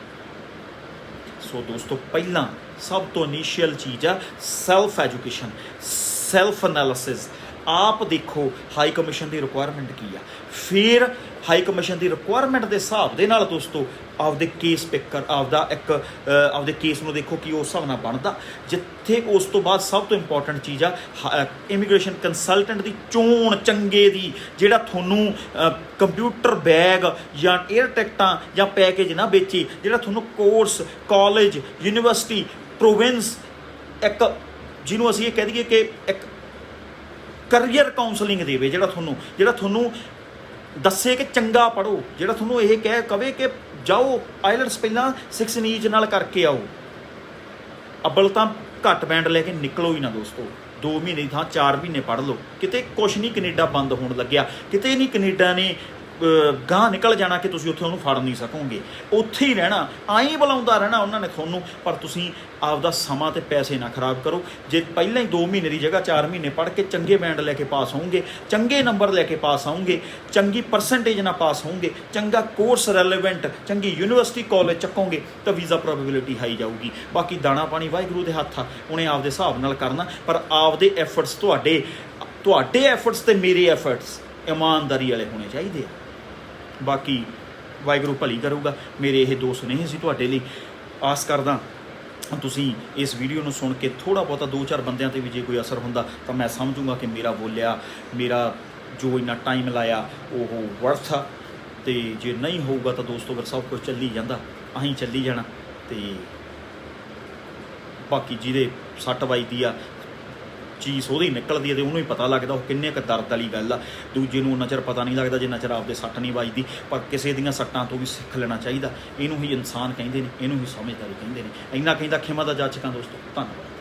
ਸੋ ਦੋਸਤੋ ਪਹਿਲਾਂ ਸਭ ਤੋਂ ਇਨੀਸ਼ੀਅਲ ਚੀਜ਼ ਆ ਸੈਲਫ ਐਜੂਕੇਸ਼ਨ, ਸੈਲਫ ਐਨਾਲਿਸਿਸ। ਆਪ ਦੇਖੋ ਹਾਈ ਕਮਿਸ਼ਨ ਦੀ ਰਿਕੁਆਇਰਮੈਂਟ ਕੀ ਆ, ਫਿਰ ਹਾਈ ਕਮਿਸ਼ਨ ਦੀ ਰਿਕੁਆਇਰਮੈਂਟ ਦੇ ਹਿਸਾਬ ਦੇ ਨਾਲ ਦੋਸਤੋ ਆਪਦੇ ਕੇਸ ਪਿਕਰ ਆਪਦੇ ਕੇਸ ਨੂੰ ਦੇਖੋ ਕਿ ਉਸ ਹਿਸਾਬ ਨਾਲ ਬਣਦਾ। ਜਿੱਥੇ ਉਸ ਤੋਂ ਬਾਅਦ ਸਭ ਤੋਂ ਇੰਪੋਰਟੈਂਟ ਚੀਜ਼ ਆ ਇਮੀਗ੍ਰੇਸ਼ਨ ਕੰਸਲਟੈਂਟ ਦੀ ਚੋਣ ਚੰਗੇ ਦੀ, ਜਿਹੜਾ ਤੁਹਾਨੂੰ ਕੰਪਿਊਟਰ ਬੈਗ ਜਾਂ 에ਅਰ ਟਿਕਟਾਂ ਜਾਂ ਪੈਕੇਜ ਨਾ ਵੇਚੇ, ਜਿਹੜਾ ਤੁਹਾਨੂੰ ਕੋਰਸ, ਕਾਲਜ, ਯੂਨੀਵਰਸਿਟੀ, ਪ੍ਰੋਵਿੰਸ, ਇੱਕ ਜਿਹਨੂੰ ਅਸੀਂ ਇਹ ਕਹਿ ਦਈਏ ਕਿ ਇੱਕ ਕਰੀਅਰ ਕਾਉਂਸਲਿੰਗ ਦੇਵੇ, ਜਿਹੜਾ ਤੁਹਾਨੂੰ ਦੱਸੇ ਕਿ ਚੰਗਾ ਪੜ੍ਹੋ, ਜਿਹੜਾ ਤੁਹਾਨੂੰ ਇਹ ਕਵੇ ਕਿ ਜਾਓ ਆਈਲੈਟਸ ਪਹਿਲਾਂ 6 ਨੀਜ ਨਾਲ ਕਰਕੇ ਆਓ। ਅੱਬਲ ਤਾਂ ਘੱਟ ਬੈਂਡ ਲੈ ਕੇ ਨਿਕਲੋ ਹੀ ਨਾ ਦੋਸਤੋ, 2 ਮਹੀਨੇ ਦੀ ਥਾਂ 4 ਮਹੀਨੇ ਪੜ੍ਹ ਲਓ। ਕਿਤੇ ਕੁਛ ਨਹੀਂ ਕੈਨੇਡਾ ਬੰਦ ਹੋਣ ਲੱਗਿਆ, ਕਿਤੇ ਨਹੀਂ ਕੈਨੇਡਾ ਨੇ ਗਾਂਹ ਨਿਕਲ ਜਾਣਾ ਕਿ ਤੁਸੀਂ ਉੱਥੇ ਉਹਨੂੰ ਫੜ ਨਹੀਂ ਸਕੋਗੇ, ਉੱਥੇ ਹੀ ਰਹਿਣਾ, ਆਈ ਬੁਲਾਉਂਦਾ ਰਹਿਣਾ ਉਹਨਾਂ ਨੇ ਤੁਹਾਨੂੰ। ਪਰ ਤੁਸੀਂ ਆਪਦਾ ਸਮਾਂ ਤੇ ਪੈਸੇ ਨਾ ਖਰਾਬ ਕਰੋ। ਜੇ ਪਹਿਲਾਂ ਹੀ 2 ਮਹੀਨੇ ਦੀ ਜਗ੍ਹਾ 4 ਮਹੀਨੇ ਪੜ੍ਹ ਕੇ ਚੰਗੇ ਬੈਂਡ ਲੈ ਕੇ ਪਾਸ ਹੋਵੋਗੇ, ਚੰਗੇ ਨੰਬਰ ਲੈ ਕੇ ਪਾਸ ਆਉਂਗੇ, ਚੰਗੀ ਪਰਸੈਂਟੇਜ ਨਾਲ ਪਾਸ ਹੋਵੋਗੇ, ਚੰਗਾ ਕੋਰਸ ਰੈਲੇਵੈਂਟ ਚੰਗੀ ਯੂਨੀਵਰਸਿਟੀ ਕਾਲਜ ਚੱਕੋਗੇ ਤਾਂ ਵੀਜ਼ਾ ਪ੍ਰੋਬੇਬਿਲਿਟੀ ਹਾਈ ਜਾਊਗੀ। ਬਾਕੀ ਦਾਣਾ ਪਾਣੀ ਵਾਹਿਗੁਰੂ ਦੇ ਹੱਥ ਆ, ਉਹਨੇ ਆਪਦੇ ਹਿਸਾਬ ਨਾਲ ਕਰਨਾ। ਪਰ ਆਪਦੇ ਐਫਰਟਸ ਤੁਹਾਡੇ ਐਫਰਟਸ ਤੇ ਮੇਰੇ ਐਫਰਟਸ ਇਮਾਨਦਾਰੀ ਵਾਲੇ ਹੋਣੇ ਚਾਹੀਦੇ ਆ। ਬਾਕੀ ਵਾਹਿਗੁਰੂ ਭਲੀ ਕਰੂਗਾ। ਮੇਰੇ ਇਹ 2 ਸੁਨੇਹੇ ਸੀ ਤੁਹਾਡੇ ਲਈ। ਆਸ ਕਰਦਾ ਤੁਸੀਂ ਇਸ ਵੀਡੀਓ ਨੂੰ ਸੁਣ ਕੇ ਥੋੜ੍ਹਾ ਬਹੁਤਾ 2-4 ਬੰਦਿਆਂ 'ਤੇ ਵੀ ਜੇ ਕੋਈ ਅਸਰ ਹੁੰਦਾ ਤਾਂ ਮੈਂ ਸਮਝੂੰਗਾ ਕਿ ਮੇਰਾ ਬੋਲਿਆ, ਮੇਰਾ ਜੋ ਇੰਨਾ ਟਾਈਮ ਲਾਇਆ ਉਹ ਵਰਥ ਆ। ਅਤੇ ਜੇ ਨਹੀਂ ਹੋਊਗਾ ਤਾਂ ਦੋਸਤੋ ਫਿਰ ਸਭ ਕੁਝ ਚੱਲੀ ਜਾਂਦਾ, ਅਸੀਂ ਚੱਲੀ ਜਾਣਾ। ਅਤੇ ਬਾਕੀ ਜਿਹਦੇ ਸੱਟ ਵੱਜਦੀ ਆ ਚੀਜ਼ ਉਹਦੀ ਨਿਕਲਦੀ ਹੈ ਅਤੇ ਉਹਨੂੰ ਹੀ ਪਤਾ ਲੱਗਦਾ ਉਹ ਕਿੰਨੇ ਕੁ ਦਰਦ ਵਾਲੀ ਗੱਲ ਆ। ਦੂਜੇ ਨੂੰ ਉਨਾ ਚਿਰ ਪਤਾ ਨਹੀਂ ਲੱਗਦਾ ਜਿੰਨਾ ਚਿਰ ਆਪਦੇ ਸੱਟ ਨਹੀਂ ਵੱਜਦੀ। ਪਰ ਕਿਸੇ ਦੀਆਂ ਸੱਟਾਂ ਤੋਂ ਵੀ ਸਿੱਖ ਲੈਣਾ ਚਾਹੀਦਾ। ਇਹਨੂੰ ਹੀ ਇਨਸਾਨ ਕਹਿੰਦੇ ਨੇ, ਇਹਨੂੰ ਹੀ ਸਮਝਦਾਰੀ ਕਹਿੰਦੇ ਨੇ। ਇੰਨਾ ਕਹਿੰਦਾ ਖਿਮਾ ਦਾ ਜਾਚਕਾਂ ਦੋਸਤੋ, ਧੰਨਵਾਦ।